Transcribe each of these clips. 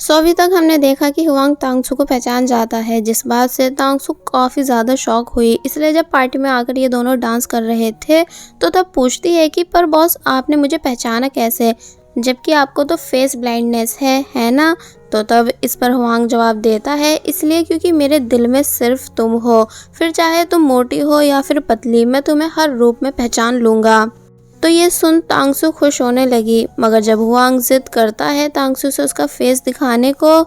सो अभी तक हमने देखा कि हुआंग तांगसू को पहचान जाता है, जिस बात से तांगसू काफ़ी ज़्यादा शॉक हुई। इसलिए जब पार्टी में आकर ये दोनों डांस कर रहे थे तो तब पूछती है कि पर बॉस आपने मुझे पहचाना कैसे, जबकि आपको तो फेस ब्लाइंडनेस है ना। तो तब इस पर हुआंग जवाब देता है, इसलिए क्योंकि मेरे दिल में सिर्फ तुम हो, फिर चाहे तुम मोटी हो या फिर पतली, मैं तुम्हें हर रूप में पहचान लूँगा। तो ये सुन तांगसू खुश होने लगी, मगर जब हुआंग जिद करता है तांगसू से उसका फेस दिखाने को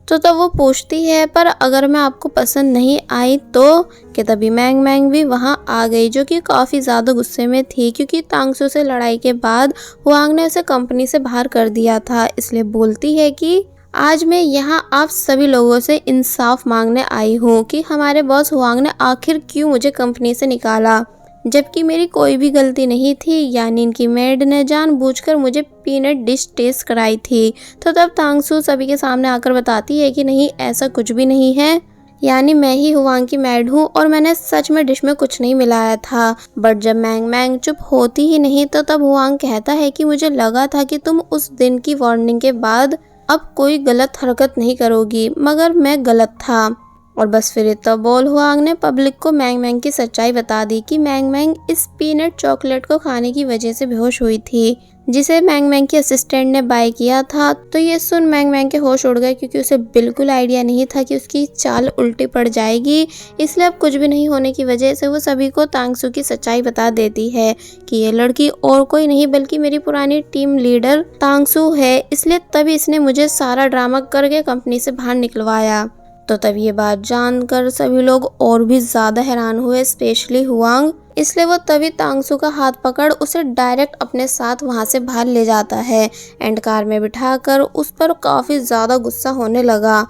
तो तब वो पूछती है, पर अगर मैं आपको पसंद नहीं आई तो। कि तभी मैंग मैंग भी वहाँ आ गई, जो कि काफ़ी ज़्यादा गुस्से में थी क्योंकि तांगसू से लड़ाई के बाद हुआंग ने उसे कंपनी से बाहर कर दिया था। इसलिए बोलती है कि आज मैं यहाँ आप सभी लोगों से इंसाफ मांगने आई हूँ कि हमारे बॉस हुआंग ने आखिर क्यों मुझे कंपनी से निकाला, जबकि मेरी कोई भी गलती नहीं थी। यानी इनकी मेड ने जानबूझकर मुझे पीनट डिश टेस्ट कराई थी। तो तब तांगसू सभी के सामने आकर बताती है कि नहीं, ऐसा कुछ भी नहीं है, यानी मैं ही हुआंग की मेड हूँ और मैंने सच में डिश में कुछ नहीं मिलाया था। बट जब मैंग मैंग चुप होती ही नहीं तो तब हुआंग कहता है कि मुझे लगा था कि तुम उस दिन की वार्निंग के बाद अब कोई गलत हरकत नहीं करोगी, मगर मैं गलत था। और बस फिर इतना बोल हुआंग ने पब्लिक को मैंग मैंग की सच्चाई बता दी कि मैंग मैंग इस पीनट चॉकलेट को खाने की वजह से बेहोश हुई थी, जिसे मैंग मैंग की असिस्टेंट ने बाय किया था। तो ये सुन मैंग मैंग के होश उड़ गए, क्योंकि उसे बिल्कुल आइडिया नहीं था कि उसकी चाल उल्टी पड़ जाएगी। इसलिए अब कुछ भी नहीं होने की वजह से वो सभी को तांगसू की सच्चाई बता देती है कि ये लड़की और कोई नहीं बल्कि मेरी पुरानी टीम लीडर तांगसू है। इसलिए तभी इसने मुझे सारा ड्रामा करके कंपनी से बाहर निकलवाया। तो तब ये बात जानकर सभी लोग और भी ज़्यादा हैरान हुए, स्पेशली हुआंग। इसलिए वो तभी तांगसू का हाथ पकड़ उसे डायरेक्ट अपने साथ वहाँ से बाहर ले जाता है एंड कार में बिठाकर उस पर काफ़ी ज़्यादा गुस्सा होने लगा।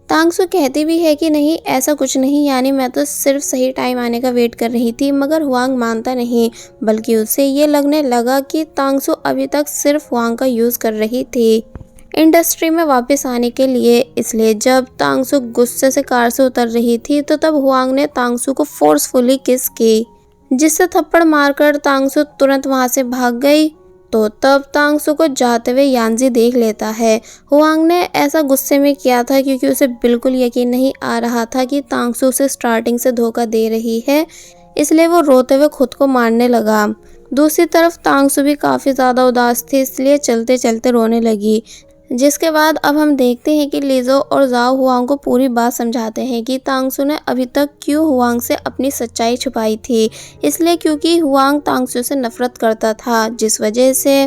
तांगसू कहती भी है कि नहीं, ऐसा कुछ नहीं, यानी मैं तो सिर्फ सही टाइम आने का वेट कर रही थी। मगर हुआंग मानता नहीं, बल्कि उसे ये लगने लगा कि तांगसू अभी तक सिर्फ हुआंग का यूज़ कर रही थी इंडस्ट्री में वापस आने के लिए। इसलिए जब तांगसू गुस्से से कार से उतर रही थी तो तब हुआंग ने तांगसू को फोर्सफुली किस की, जिससे थप्पड़ मारकर तांगसू तुरंत वहां से भाग गई। तो तब तांगसू को जाते हुए यांजी देख लेता है। हुआंग ने ऐसा गुस्से में किया था क्योंकि उसे बिल्कुल यकीन नहीं आ रहा था कि तांगसू उसे स्टार्टिंग से धोखा दे रही है, इसलिए वो रोते हुए खुद को मारने लगा। दूसरी तरफ तांगसू भी काफ़ी ज़्यादा उदास थी, इसलिए चलते चलते रोने लगी। जिसके बाद अब हम देखते हैं कि लीजो और जाओ हुआंग को पूरी बात समझाते हैं कि तांगसू ने अभी तक क्यों हुआंग से अपनी सच्चाई छुपाई थी। इसलिए क्योंकि हुआंग तांगसू से नफरत करता था, जिस वजह से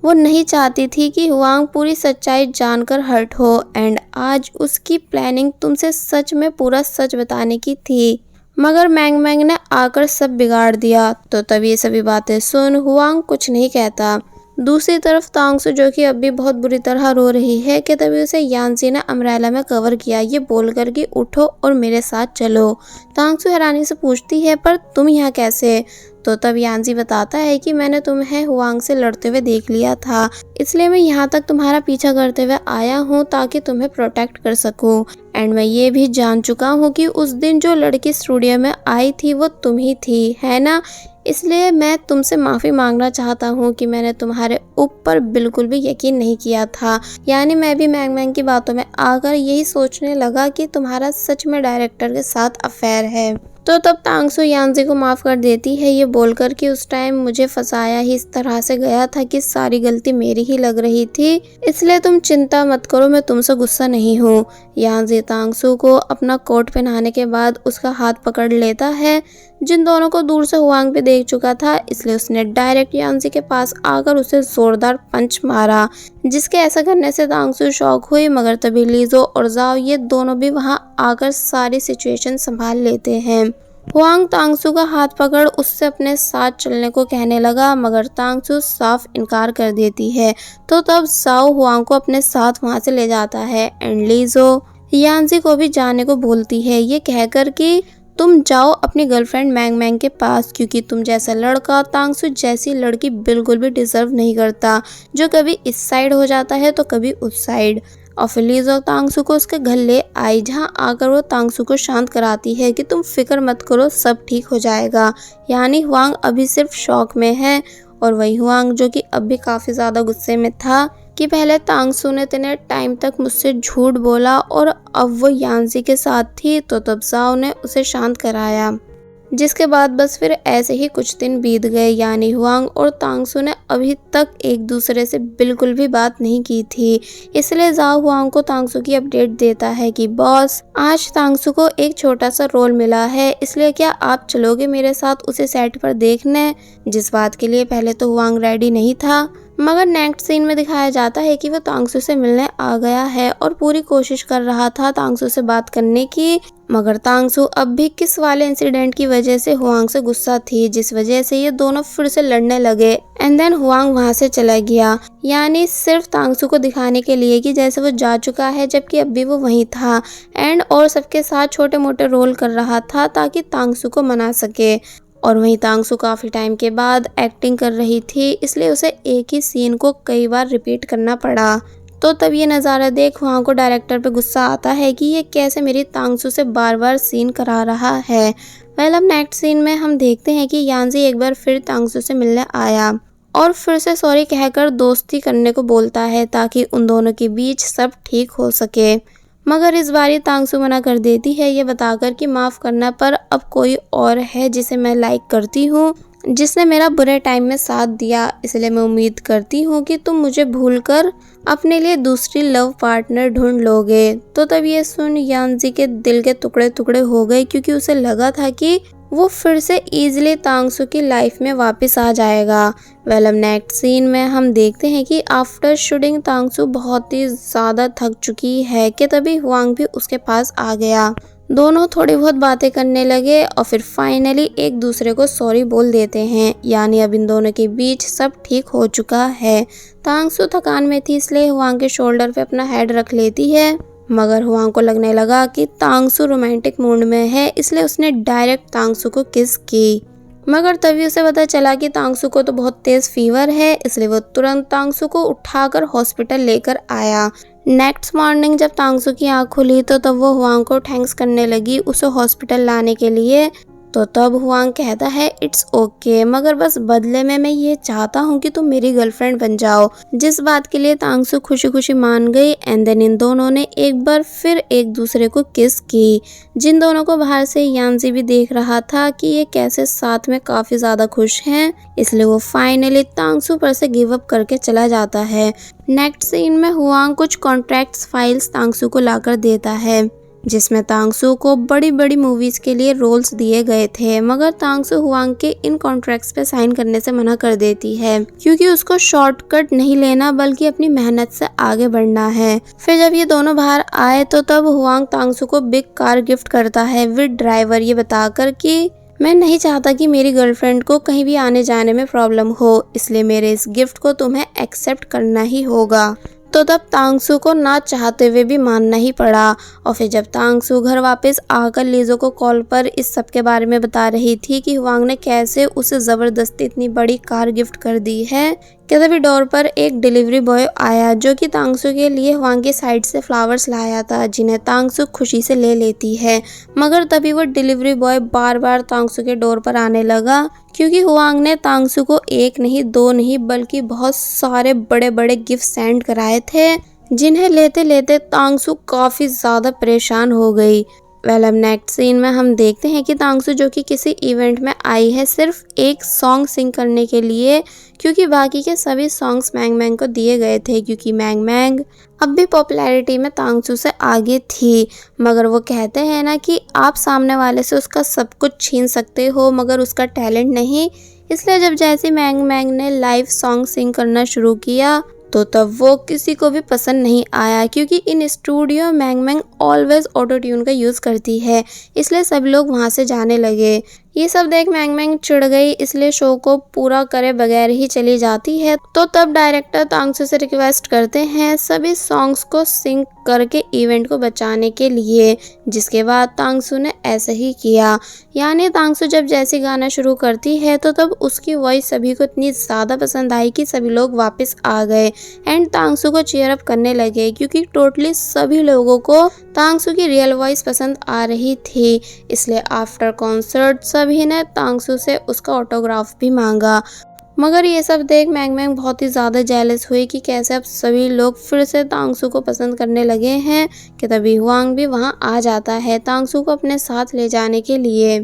वो नहीं चाहती थी कि हुआंग पूरी सच्चाई जानकर हर्ट हो। एंड आज उसकी प्लानिंग तुमसे सच में पूरा सच बताने की थी, मगर मैंग मैंग ने आकर सब बिगाड़ दिया। तो तब ये सभी बातें सुन हुआंग कुछ नहीं कहता। दूसरी तरफ तांगसू, जो कि अब भी बहुत बुरी तरह रो रही है, कि तभी उसे यांजी ने अम्ब्रेला में कवर किया, ये बोलकर कि उठो और मेरे साथ चलो। तांगसू हैरानी से पूछती है, पर तुम यहाँ कैसे? तो तब यांजी बताता है कि मैंने तुम्हें हुआंग से लड़ते हुए देख लिया था, इसलिए मैं यहाँ तक तुम्हारा पीछा करते हुए आया हूँ ताकि तुम्हें प्रोटेक्ट कर सकूँ। एंड मैं ये भी जान चुका हूँ कि उस दिन जो लड़की स्टूडियो में आई थी वो तुम ही थी, है ना? इसलिए मैं तुमसे माफ़ी मांगना चाहता हूँ कि मैंने तुम्हारे ऊपर बिल्कुल भी यकीन नहीं किया था। यानी मैं भी मैंग मैंग की बातों में आकर यही सोचने लगा कि तुम्हारा सच में डायरेक्टर के साथ अफेयर है। तो तब तांगसू यांजी को माफ़ कर देती है, ये बोलकर कि उस टाइम मुझे फंसाया ही इस तरह से गया था कि सारी गलती मेरी ही लग रही थी, इसलिए तुम चिंता मत करो, मैं तुमसे गुस्सा नहीं हूँ। यांजी तांगसू को अपना कोट पहनाने के बाद उसका हाथ पकड़ लेता है। जिन दोनों को दूर से हुआंग भी देख चुका था, इसलिए उसने डायरेक्ट यांजी के पास आकर उसे जोरदार पंच मारा, जिसके ऐसा करने से तांगसू शॉक हुई। मगर तभी लीजो और जाओ ये दोनों भी वहां आकर सारी सिचुएशन संभाल लेते हैं। हुआंग तांगसू का हाथ पकड़ उससे अपने साथ चलने को कहने लगा, मगर तांगसू साफ इनकार कर देती है। तो तब जाओ हुआंग को अपने साथ वहां से ले जाता है एंड लीजो यांजी को भी जाने को बोलती है, ये कहकर कि तुम जाओ अपनी गर्लफ्रेंड मैंग मैंग के पास, क्योंकि तुम जैसा लड़का तांगसू जैसी लड़की बिल्कुल भी डिजर्व नहीं करता, जो कभी इस साइड हो जाता है तो कभी उस साइड। और फिर लीजो तांगसू को उसके घर ले आई, जहाँ आकर वो तांगसू को शांत कराती है कि तुम फिक्र मत करो, सब ठीक हो जाएगा। यानी हुआंग अभी सिर्फ शॉक में है, और वही हुआंग जो कि अब भी काफ़ी ज़्यादा गुस्से में था कि पहले तांगसू ने इतने टाइम तक मुझसे झूठ बोला और अब वो यांजी के साथ थी, तो तब जाओ ने उसे शांत कराया। जिसके बाद बस फिर ऐसे ही कुछ दिन बीत गए। यानी हुआंग और तांगसू ने अभी तक एक दूसरे से बिल्कुल भी बात नहीं की थी। इसलिए जाओ हुआंग को तांगसू की अपडेट देता है कि बॉस, आज तांगसू को एक छोटा सा रोल मिला है, इसलिए क्या आप चलोगे मेरे साथ उसे सेट पर देखने। जिस बात के लिए पहले तो हुआंग रेडी नहीं था, मगर नेक्स्ट सीन में दिखाया जाता है कि वो तांगसू से मिलने आ गया है और पूरी कोशिश कर रहा था तांगसू से बात करने की। मगर तांगसू अब भी किस वाले इंसिडेंट की वजह से हुआंग से गुस्सा थी, जिस वजह से ये दोनों फिर से लड़ने लगे। एंड देन हुआंग वहां से चला गया, यानी सिर्फ तांगसू को दिखाने के लिए कि जैसे वो जा चुका है, जबकि अब भी वो वहीं था एंड और सबके साथ छोटे मोटे रोल कर रहा था ताकि तांगसू को मना सके। और वहीं तांगसू काफ़ी टाइम के बाद एक्टिंग कर रही थी, इसलिए उसे एक ही सीन को कई बार रिपीट करना पड़ा। तो तब ये नज़ारा देख वहाँ को डायरेक्टर पे गुस्सा आता है कि ये कैसे मेरी तांगसू से बार बार सीन करा रहा है। वेल, अब नेक्स्ट सीन में हम देखते हैं कि यांजी एक बार फिर तांगसू से मिलने आया और फिर से सॉरी कहकर दोस्ती करने को बोलता है ताकि उन दोनों के बीच सब ठीक हो सके। मगर इस बार ये तांगसू मना कर देती है, ये बताकर कि माफ़ करना, पर अब कोई और है जिसे मैं लाइक करती हूँ, जिसने मेरा बुरे टाइम में साथ दिया, इसलिए मैं उम्मीद करती हूँ कि तुम मुझे भूलकर अपने लिए दूसरी लव पार्टनर ढूंढ लोगे। तो तब ये सुन यांजी के दिल के टुकड़े टुकड़े हो गए, क्योंकि उसे लगा था कि वो फिर से इजीली तांगसू की लाइफ में वापस आ जाएगा। वेल, अब नेक्स्ट सीन में हम देखते हैं कि आफ्टर शूटिंग तांगसू बहुत ही ज़्यादा थक चुकी है कि तभी हुआंग भी उसके पास आ गया। दोनों थोड़ी बहुत बातें करने लगे और फिर फाइनली एक दूसरे को सॉरी बोल देते हैं। यानी अब इन दोनों के बीच सब ठीक हो चुका है। तांगसू थकान में थी, इसलिए हुआंग के शोल्डर पे अपना हेड रख लेती है, मगर हुआंग को लगने लगा कि तांगसू रोमांटिक मूड में है, इसलिए उसने डायरेक्ट तांगसू को किस की। मगर तभी उसे पता चला कि तांगसू को तो बहुत तेज फीवर है, इसलिए वो तुरंत तांगसू को उठाकर हॉस्पिटल लेकर आया। नेक्स्ट मॉर्निंग जब तांगसू की आँख खुली तो तब वो हुआंग को थैंक्स करने लगी उसे हॉस्पिटल लाने के लिए। तो तब हुआंग कहता है इट्स ओके, मगर बस बदले में मैं ये चाहता हूँ कि तुम मेरी गर्लफ्रेंड बन जाओ। जिस बात के लिए तांगसू खुशी खुशी मान गई। एंड देन इन दोनों ने एक बार फिर एक दूसरे को किस की, जिन दोनों को बाहर से यांजी भी देख रहा था कि ये कैसे साथ में काफी ज्यादा खुश हैं। इसलिए वो फाइनली तांगसू पर से गिव अप करके चला जाता है। नेक्स्ट सीन में हुआंग कुछ कॉन्ट्रैक्ट्स फाइल्स तांगसू को लाकर देता है, जिसमें तांगसू को बड़ी बड़ी मूवीज के लिए रोल्स दिए गए थे, मगर तांगसू हुआंग के इन कॉन्ट्रैक्ट्स पे साइन करने से मना कर देती है, क्योंकि उसको शॉर्टकट नहीं लेना बल्कि अपनी मेहनत से आगे बढ़ना है। फिर जब ये दोनों बाहर आए तो तब हुआंग तांगसू को बिग कार गिफ्ट करता है विद ड्राइवर, ये बताकर कि मैं नहीं चाहता कि मेरी गर्लफ्रेंड को कहीं भी आने जाने में प्रॉब्लम हो, इसलिए मेरे इस गिफ्ट को तुम्हें एक्सेप्ट करना ही होगा। तो तब तांगसू को ना चाहते हुए भी मानना ही पड़ा। और फिर जब तांगसू घर वापस आकर लीजो को कॉल पर इस सब के बारे में बता रही थी कि हुआंग ने कैसे उसे जबरदस्ती इतनी बड़ी कार गिफ्ट कर दी है, कि तभी डोर पर एक डिलीवरी बॉय आया जो कि तांगसू के लिए हुआंग की साइड से फ्लावर्स लाया था, जिन्हें तांगसू खुशी से ले लेती है। मगर तभी वो डिलीवरी बॉय बार बार तांगसू के डोर पर आने लगा, क्योंकि हुआंग ने तांगसू को एक नहीं दो नहीं बल्कि बहुत सारे बड़े बड़े गिफ्ट सेंड कराए थे, जिन्हें लेते लेते तांगसू काफी ज्यादा परेशान हो गई। वेल, अब नेक्स्ट सीन में हम देखते हैं कि तांगसू जो कि किसी इवेंट में आई है सिर्फ एक सॉन्ग सिंग करने के लिए, क्योंकि बाकी के सभी सॉन्ग्स मैंग मैंग को दिए गए थे, क्योंकि मैंग मैंग अब भी पॉपुलैरिटी में तांगसू से आगे थी। मगर वो कहते हैं ना कि आप सामने वाले से उसका सब कुछ छीन सकते हो मगर उसका टैलेंट नहीं। इसलिए जब जैसे मैंग मैंग ने लाइव सॉन्ग सिंग करना शुरू किया तो तब वो किसी को भी पसंद नहीं आया, क्योंकि in studio Mang Mang always auto tune का यूज़ करती है, इसलिए सब लोग वहाँ से जाने लगे। ये सब देख मैंग मैंग चिढ़ गई, इसलिए शो को पूरा करे बगैर ही चली जाती है। तो तब डायरेक्टर तांगसू से रिक्वेस्ट करते हैं सभी सॉन्ग्स को सिंग करके इवेंट को बचाने के लिए, जिसके बाद तांगसू ने ऐसा ही किया। यानी तांगसू जब जैसे गाना शुरू करती है तो तब उसकी वॉइस सभी को इतनी ज़्यादा पसंद आई कि सभी लोग वापस आ गए एंड तांगसू को चीयर अप करने लगे, क्योंकि टोटली सभी लोगों को तांगसू की रियल वॉइस पसंद आ रही थी। इसलिए आफ्टर कॉन्सर्ट सभी ने तांगसू से उसका ऑटोग्राफ भी मांगा। मगर ये सब देख मैंग मैंग बहुत ही ज़्यादा जेलस हुई कि कैसे अब सभी लोग फिर से तांगसू को पसंद करने लगे हैं कि तभी हुआंग भी वहाँ आ जाता है तांगसू को अपने साथ ले जाने के लिए।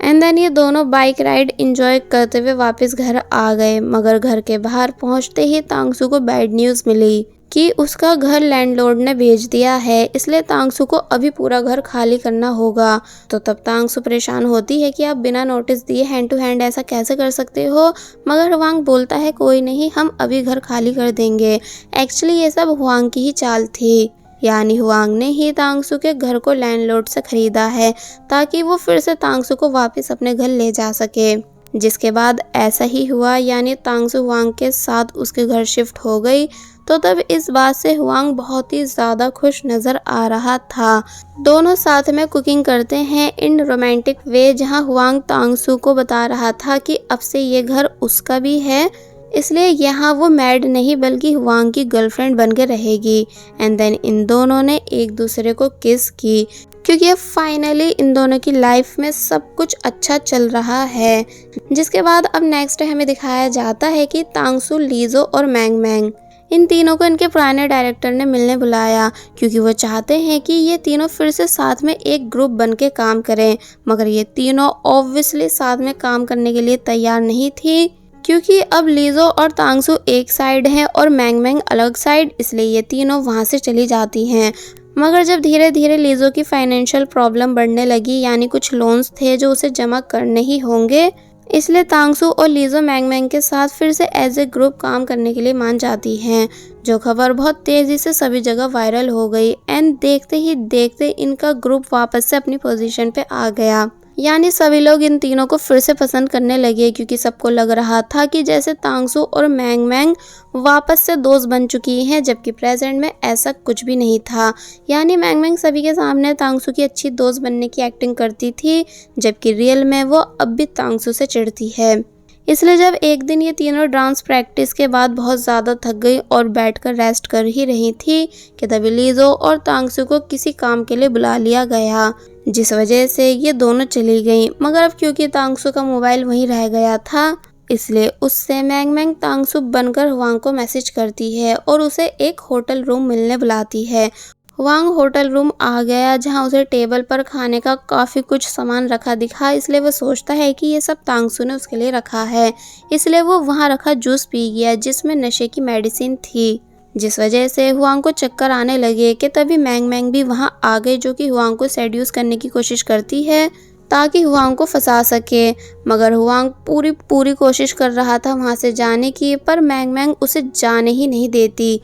एंड देन ये दोनों बाइक राइड एंजॉय करते हुए वापस घर आ गए। मगर घर के बाहर पहुँचते ही तांगसू को बैड न्यूज़ मिली कि उसका घर लैंडलॉर्ड ने बेच दिया है, इसलिए तांगसू को अभी पूरा घर खाली करना होगा। तो तब तांगसू परेशान होती है कि आप बिना नोटिस दिए हैंड टू हैंड ऐसा कैसे कर सकते हो। मगर हुआंग बोलता है कोई नहीं, हम अभी घर खाली कर देंगे। एक्चुअली ये सब हुआंग की ही चाल थी, यानी हुआंग ने ही तांगसू के घर को लैंडलॉर्ड से खरीदा है ताकि वो फिर से तांगसू को वापस अपने घर ले जा सके। जिसके बाद ऐसा ही हुआ, यानी तांगसू हुआंग के साथ उसके घर शिफ्ट हो गई। तो तब इस बात से हुआंग बहुत ही ज़्यादा खुश नज़र आ रहा था। दोनों साथ में कुकिंग करते हैं इन रोमांटिक वे, जहां हुआंग तांगसू को बता रहा था कि अब से ये घर उसका भी है, इसलिए यहाँ वो मैड नहीं बल्कि हुआंग की गर्लफ्रेंड बन के रहेगी। एंड देन इन दोनों ने एक दूसरे को किस की, क्योंकि अब फाइनली इन दोनों की लाइफ में सब कुछ अच्छा चल रहा है। जिसके बाद अब नेक्स्ट डे हमें दिखाया जाता है कि तांगसू, लीजो और मैंग मैंग इन तीनों को इनके पुराने डायरेक्टर ने मिलने बुलाया, क्योंकि वो चाहते हैं कि ये तीनों फिर से साथ में एक ग्रुप बन के काम करें। मगर ये तीनों ऑब्वियसली साथ में काम करने के लिए तैयार नहीं थी, क्योंकि अब लीजो और तांगसू एक साइड हैं और मैंग मैंग अलग साइड, इसलिए ये तीनों वहाँ से चली जाती हैं। मगर जब धीरे धीरे लीजो की फाइनेंशियल प्रॉब्लम बढ़ने लगी, यानी कुछ लोन्स थे जो उसे जमा करने ही होंगे, इसलिए तांगसू और लीजो मैंग मैंग के साथ फिर से एज ए ग्रुप काम करने के लिए मान जाती हैं। जो खबर बहुत तेज़ी से सभी जगह वायरल हो गई एंड देखते ही देखते इनका ग्रुप वापस से अपनी पोजीशन पे आ गया, यानी सभी लोग इन तीनों को फिर से पसंद करने लगे, क्योंकि सबको लग रहा था कि जैसे तांगसू और मैंग मैंग वापस से दोस्त बन चुकी हैं, जबकि प्रेजेंट में ऐसा कुछ भी नहीं था। यानी मैंग मैंग सभी के सामने तांगसू की अच्छी दोस्त बनने की एक्टिंग करती थी, जबकि रियल में वो अब भी तांगसू से चिढ़ती है। इसलिए जब एक दिन ये तीनों डांस प्रैक्टिस के बाद बहुत ज़्यादा थक गई और बैठकर रेस्ट कर ही रही थी कि तभी लीजो और तांगसू को किसी काम के लिए बुला लिया गया, जिस वजह से ये दोनों चली गईं। मगर अब क्योंकि तांगसू का मोबाइल वहीं रह गया था, इसलिए उससे मैंग मैंग तांगसू बनकर हुआंग को मैसेज करती है और उसे एक होटल रूम मिलने बुलाती है। हुआंग होटल रूम आ गया, जहां उसे टेबल पर खाने का काफ़ी कुछ सामान रखा दिखा, इसलिए वो सोचता है कि ये सब तांगसू ने उसके लिए रखा है। इसलिए वो वहां रखा जूस पी गया जिसमें नशे की मेडिसिन थी, जिस वजह से हुआंग को चक्कर आने लगे कि तभी मैंग मैंग भी वहां आ गई, जो कि हुआंग को सेड्यूस करने की कोशिश करती है ताकि हुआंग को फंसा सके। मगर हुआंग पूरी कोशिश कर रहा था वहां से जाने की, पर मैंग मैंग उसे जाने ही नहीं देती,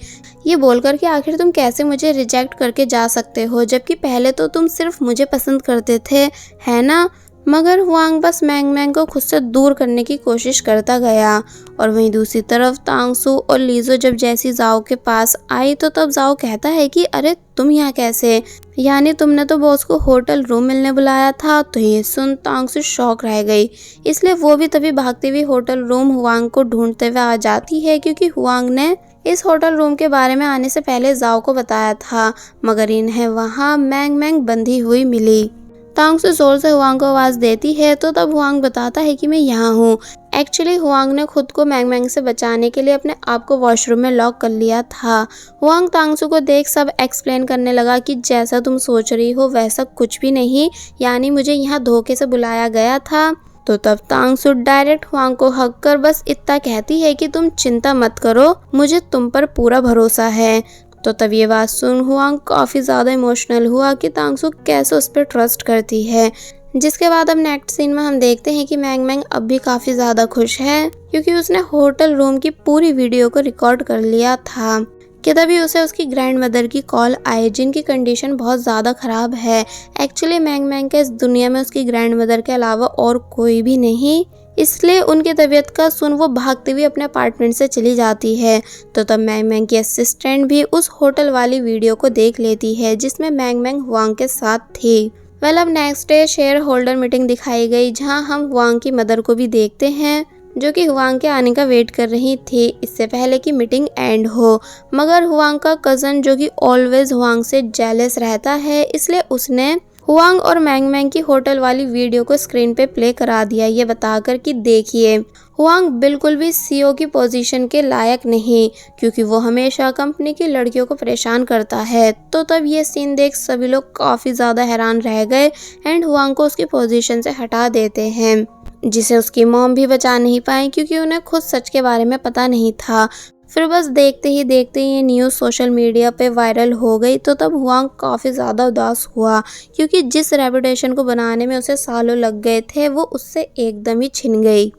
ये बोलकर कि आखिर तुम कैसे मुझे रिजेक्ट करके जा सकते हो, जबकि पहले तो तुम सिर्फ मुझे पसंद करते थे, है ना। मगर हुआंग बस मैंग मैंग को खुद से दूर करने की कोशिश करता गया। और वहीं दूसरी तरफ तांगसू और लीजो जब जैसी जाओ के पास आई, तो तब जाओ कहता है कि अरे तुम यहाँ कैसे, यानी तुमने तो बॉस को होटल रूम मिलने बुलाया था। तो ये सुन तांगसू शॉक रह गई, इसलिए वो भी तभी भागती हुई होटल रूम हुआंग को ढूंढते हुए आ जाती है, क्योंकि हुआंग ने इस होटल रूम के बारे में आने से पहले जाओ को बताया था। मगर इन्हें वहाँ मैंग मैंग बंधी हुई मिली। तांगसू जोर से हुआंग को आवाज़ देती है, तो तब हुआंग बताता है कि मैं यहाँ हूँ। एक्चुअली हुआंग ने खुद को मैंग मैंग से बचाने के लिए अपने आप को वॉशरूम में लॉक कर लिया था। हुआंग तांगसू को देख सब एक्सप्लेन करने लगा कि जैसा तुम सोच रही हो वैसा कुछ भी नहीं, यानी मुझे यहाँ धोखे से बुलाया गया था। तो तब तांगसू डायरेक्ट हुआंग को हक कर बस इतना कहती है कि तुम चिंता मत करो, मुझे तुम पर पूरा भरोसा है। तो तब ये बात सुन हुआंग काफ़ी ज़्यादा इमोशनल हुआ कि तांगसू कैसे उस पर ट्रस्ट करती है। जिसके बाद अब नेक्स्ट सीन में हम देखते हैं कि मैंग मैंग अब भी काफ़ी ज़्यादा खुश है, क्योंकि उसने होटल रूम की पूरी वीडियो को रिकॉर्ड कर लिया था कि तभी उसे उसकी ग्रैंड मदर की कॉल आई, जिनकी कंडीशन बहुत ज़्यादा ख़राब है। एक्चुअली मैंग मैंग के इस दुनिया में उसकी ग्रैंड मदर के अलावा और कोई भी नहीं, इसलिए उनकी तबीयत का सुन वो भागती हुई अपने अपार्टमेंट से चली जाती है। तो तब मैंग मैंग की असिस्टेंट भी उस होटल वाली वीडियो को देख लेती है जिसमें मैंग मैंग हुआंग के साथ थी। वेल अब next day share holder meeting दिखाई गई, जहां हम हुआंग की मदर को भी देखते हैं, जो कि हुआंग के आने का वेट कर रही थी इससे पहले कि मीटिंग एंड हो। मगर हुआंग का कज़न, जो कि ऑलवेज हुआंग से जेलस रहता है, इसलिए उसने हुआंग और मैंग मैंग की होटल वाली वीडियो को स्क्रीन पे प्ले करा दिया, ये बताकर कि देखिए हुआंग बिल्कुल भी सीईओ की पोजीशन के लायक नहीं, क्योंकि वो हमेशा कंपनी की लड़कियों को परेशान करता है। तो तब ये सीन देख सभी लोग काफ़ी ज़्यादा हैरान रह गए एंड हुआंग को उसकी पोजीशन से हटा देते हैं, जिसे उसकी मॉम भी बचा नहीं पाई क्योंकि उन्हें खुद सच के बारे में पता नहीं था। फिर बस देखते ही देखते ये न्यूज़ सोशल मीडिया पे वायरल हो गई। तो तब हुआंग काफ़ी ज़्यादा उदास हुआ, क्योंकि जिस रेपुटेशन को बनाने में उसे सालों लग गए थे वो उससे एकदम ही छिन गई।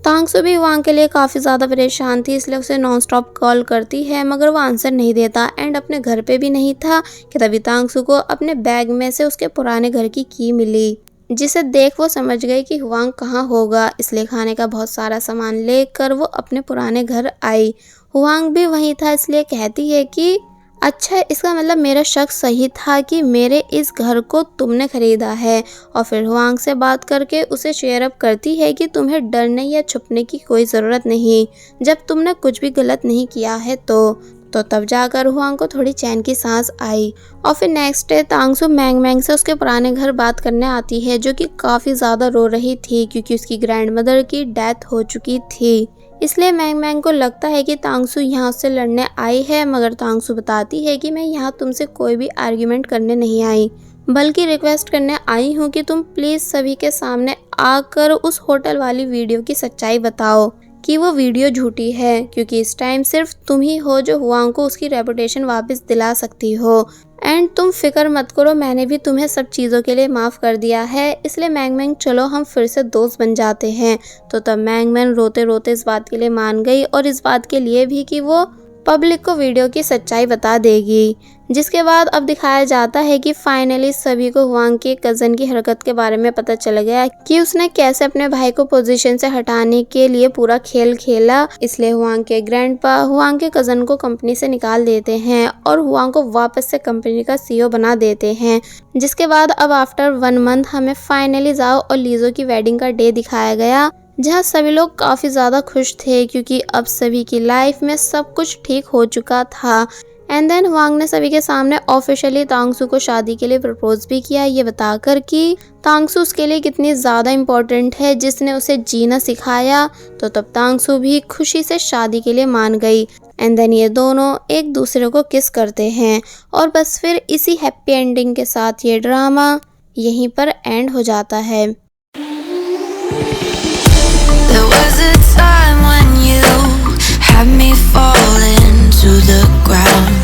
तांगसू भी हुआंग के लिए काफ़ी ज़्यादा परेशान थी, इसलिए उसे नॉन स्टॉप कॉल करती है, मगर वो आंसर नहीं देता एंड अपने घर पे भी नहीं था कि तभी तांगसू को अपने बैग में से उसके पुराने घर की की मिली, जिसे देख वो समझ गई कि हुआंग कहाँ होगा। इसलिए खाने का बहुत सारा सामान लेकर वो अपने पुराने घर आई। हुआंग भी वहीं था, इसलिए कहती है कि अच्छा, इसका मतलब मेरा शक सही था कि मेरे इस घर को तुमने खरीदा है। और फिर हुआंग से बात करके उसे शेयर अप करती है कि तुम्हें डरने या छुपने की कोई ज़रूरत नहीं, जब तुमने कुछ भी गलत नहीं किया है तो तब जाकर हुआंग को थोड़ी चैन की सांस आई। और फिर नेक्स्ट डे तांगसू मैंग मैंग से उसके पुराने घर बात करने आती है, जो कि काफ़ी ज़्यादा रो रही थी क्योंकि उसकी ग्रैंड मदर की डेथ हो चुकी थी। इसलिए मैंग मैंग को लगता है कि तांगसू यहाँ से लड़ने आई है, मगर तांगसू बताती है कि मैं यहाँ तुमसे कोई भी आर्ग्यूमेंट करने नहीं आई, बल्कि रिक्वेस्ट करने आई हूँ कि तुम प्लीज़ सभी के सामने आकर उस होटल वाली वीडियो की सच्चाई बताओ कि वो वीडियो झूठी है, क्योंकि इस टाइम सिर्फ तुम ही हो जो हुआंग को उसकी रेपुटेशन वापस दिला सकती हो। एंड तुम फिक्र मत करो, मैंने भी तुम्हें सब चीज़ों के लिए माफ़ कर दिया है, इसलिए मैंग मैंग चलो हम फिर से दोस्त बन जाते हैं। तो तब मैंग मैंग रोते रोते इस बात के लिए मान गई, और इस बात के लिए भी कि वो पब्लिक को वीडियो की सच्चाई बता देगी। जिसके बाद अब दिखाया जाता है कि फाइनली सभी को हुआंग के कज़न की हरकत के बारे में पता चल गया कि उसने कैसे अपने भाई को पोजीशन से हटाने के लिए पूरा खेल खेला। इसलिए हुआंग के ग्रैंडपा हुआंग के कज़न को कंपनी से निकाल देते हैं और हुआंग को वापस से कंपनी का सीईओ बना देते हैं। जिसके बाद अब आफ्टर 1 मंथ हमें फाइनली जाओ और लीजो की वेडिंग का डे दिखाया गया, जहाँ सभी लोग काफ़ी ज़्यादा खुश थे क्योंकि अब सभी की लाइफ में सब कुछ ठीक हो चुका था। एंड देन हुआंग ने सभी के सामने ऑफिशियली तांगसू को शादी के लिए प्रपोज भी किया, ये बताकर कि तांगसू उसके लिए कितनी ज़्यादा इम्पोर्टेंट है, जिसने उसे जीना सिखाया। तो तब तांगसू भी खुशी से शादी के लिए मान गई। एंड देन ये दोनों एक दूसरे को किस करते हैं, और बस फिर इसी हैप्पी एंडिंग के साथ ये ड्रामा यहीं पर एंड हो जाता है। There was a time when you had me falling to the ground.